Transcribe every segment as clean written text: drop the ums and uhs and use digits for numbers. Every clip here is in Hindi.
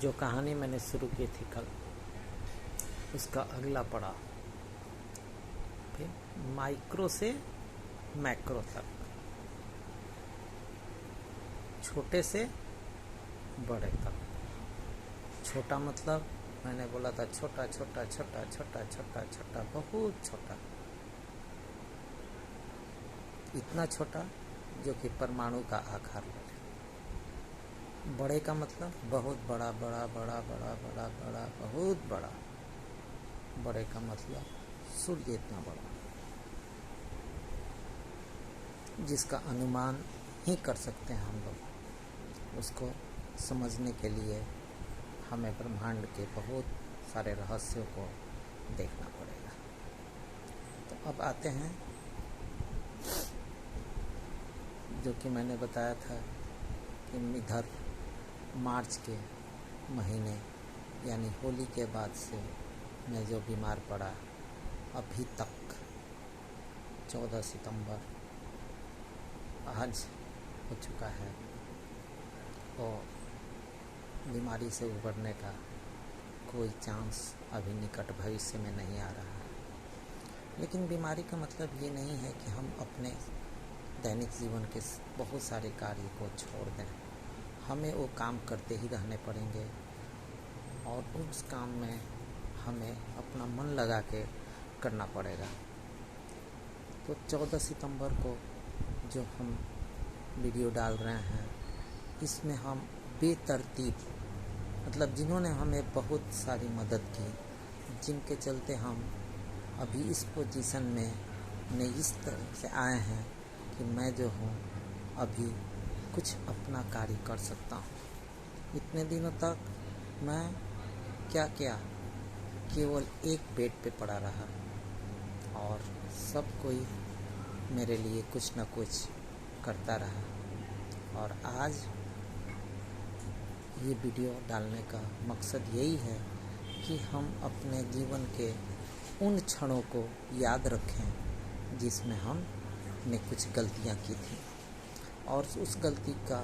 जो कहानी मैंने शुरू की थी कल, उसका अगला पड़ाव, फिर माइक्रो से मैक्रो तक, छोटे से बड़े तक। छोटा मतलब मैंने बोला था छोटा छोटा छोटा छोटा छोटा छोटा, बहुत छोटा, इतना छोटा जो कि परमाणु का आकार ले। बड़े का मतलब बहुत बड़ा बड़ा बड़ा बड़ा बड़ा बड़ा, बहुत बड़ा। बड़े का मतलब सूर्य इतना बड़ा, जिसका अनुमान ही कर सकते हैं हम लोग। उसको समझने के लिए हमें ब्रह्मांड के बहुत सारे रहस्यों को देखना पड़ेगा। तो अब आते हैं जो कि मैंने बताया था कि इधर मार्च के महीने यानी होली के बाद से मैं जो बीमार पड़ा, अभी तक 14 सितंबर आज हो चुका है, और बीमारी से उबरने का कोई चांस अभी निकट भविष्य में नहीं आ रहा है। लेकिन बीमारी का मतलब ये नहीं है कि हम अपने दैनिक जीवन के बहुत सारे कार्य को छोड़ दें। हमें वो काम करते ही रहने पड़ेंगे, और उस काम में हमें अपना मन लगा के करना पड़ेगा। तो 14 सितंबर को जो हम वीडियो डाल रहे हैं, इसमें हम बेतरतीब, मतलब जिन्होंने हमें बहुत सारी मदद की, जिनके चलते हम अभी इस पोजीशन में इस तरह से आए हैं कि मैं जो हूँ अभी कुछ अपना कार्य कर सकता हूँ। इतने दिनों तक मैं क्या केवल एक बेड पे पड़ा रहा, और सब कोई मेरे लिए कुछ न कुछ करता रहा। और आज ये वीडियो डालने का मकसद यही है कि हम अपने जीवन के उन क्षणों को याद रखें जिसमें हमने कुछ गलतियाँ की थी, और उस गलती का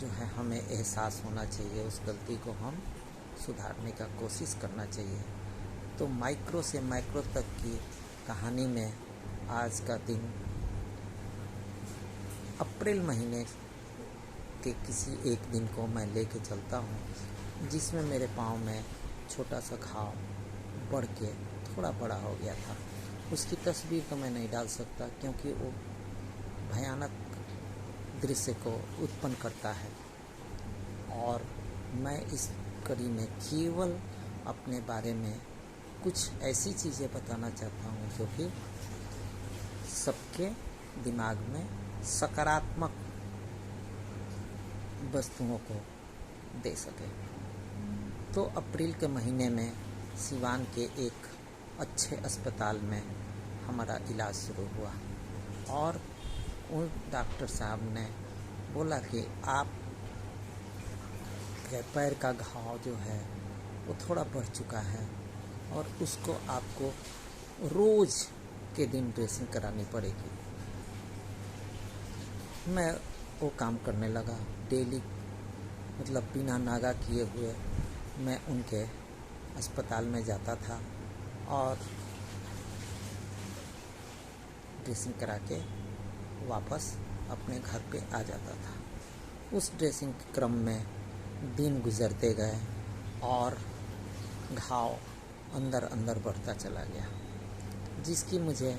जो है हमें एहसास होना चाहिए, उस गलती को हम सुधारने का कोशिश करना चाहिए। तो माइक्रो से मैक्रो तक की कहानी में आज का दिन अप्रैल महीने के किसी एक दिन को मैं लेके चलता हूँ, जिसमें मेरे पाँव में छोटा सा घाव बढ़ के थोड़ा बड़ा हो गया था। उसकी तस्वीर तो मैं नहीं डाल सकता, क्योंकि वो भयानक दृश्य को उत्पन्न करता है। और मैं इस कड़ी में केवल अपने बारे में कुछ ऐसी चीज़ें बताना चाहता हूँ जो कि सबके दिमाग में सकारात्मक वस्तुओं को दे सके। तो अप्रैल के महीने में सिवान के एक अच्छे अस्पताल में हमारा इलाज शुरू हुआ, और उन डॉक्टर साहब ने बोला कि आप के पैर का घाव जो है वो थोड़ा बढ़ चुका है, और उसको आपको रोज़ के दिन ड्रेसिंग करानी पड़ेगी। मैं वो काम करने लगा डेली, मतलब बिना नागा किए हुए मैं उनके अस्पताल में जाता था और ड्रेसिंग करा के वापस अपने घर पे आ जाता था। उस ड्रेसिंग के क्रम में दिन गुजरते गए और घाव अंदर अंदर बढ़ता चला गया, जिसकी मुझे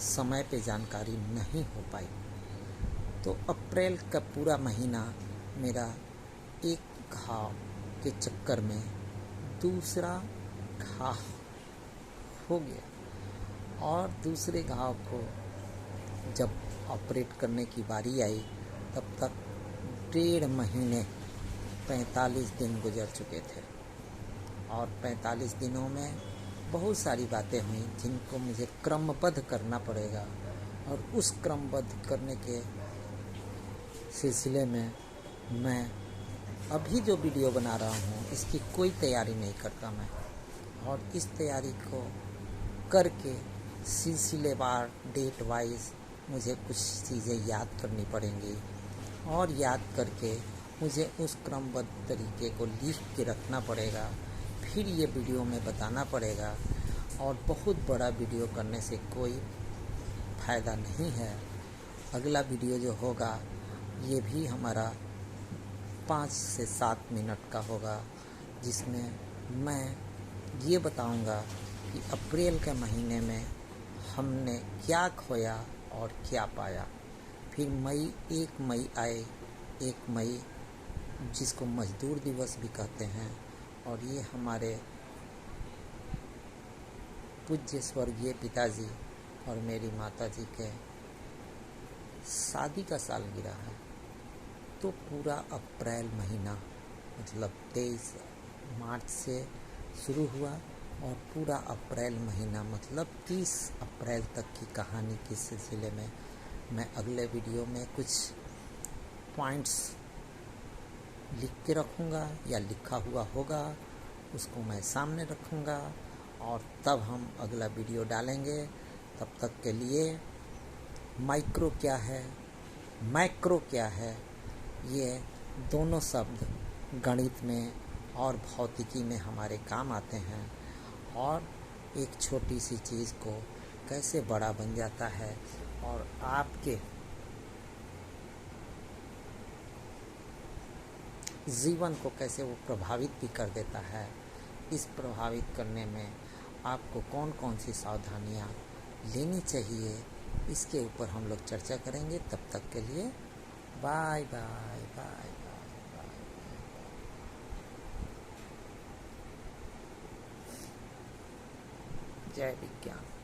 समय पे जानकारी नहीं हो पाई। तो अप्रैल का पूरा महीना मेरा एक घाव के चक्कर में दूसरा घाव हो गया, और दूसरे घाव को जब ऑपरेट करने की बारी आई तब तक 1.5 महीने 45 दिन गुजर चुके थे। और 45 दिनों में बहुत सारी बातें हुई जिनको मुझे क्रमबद्ध करना पड़ेगा, और उस क्रमबद्ध करने के सिलसिले में मैं अभी जो वीडियो बना रहा हूँ इसकी कोई तैयारी नहीं करता मैं, और इस तैयारी को करके सिलसिलेवार डेट वाइज मुझे कुछ चीज़ें याद करनी पड़ेंगी, और याद करके मुझे उस क्रमबद्ध तरीके को लिख के रखना पड़ेगा, फिर ये वीडियो में बताना पड़ेगा। और बहुत बड़ा वीडियो करने से कोई फ़ायदा नहीं है। अगला वीडियो जो होगा ये भी हमारा 5 से 7 मिनट का होगा, जिसमें मैं ये बताऊंगा कि अप्रैल के महीने में हमने क्या खोया और क्या पाया। फिर 1 मई आए, 1 मई जिसको मजदूर दिवस भी कहते हैं, और ये हमारे पूज्य स्वर्गीय पिताजी और मेरी माताजी के शादी का सालगिरह है। तो पूरा अप्रैल महीना, मतलब 23 मार्च से शुरू हुआ और पूरा अप्रैल महीना मतलब 30 अप्रैल तक की कहानी के सिलसिले में मैं अगले वीडियो में कुछ पॉइंट्स लिख के रखूँगा या लिखा हुआ होगा, उसको मैं सामने रखूँगा और तब हम अगला वीडियो डालेंगे। तब तक के लिए माइक्रो क्या है, मैक्रो क्या है, ये दोनों शब्द गणित में और भौतिकी में हमारे काम आते हैं। और एक छोटी सी चीज़ को कैसे बड़ा बन जाता है और आपके जीवन को कैसे वो प्रभावित भी कर देता है। इस प्रभावित करने में आपको कौन कौन सी सावधानियाँ लेनी चाहिए, इसके ऊपर हम लोग चर्चा करेंगे। तब तक के लिए बाय बाय बाय बाय। जय विज्ञान।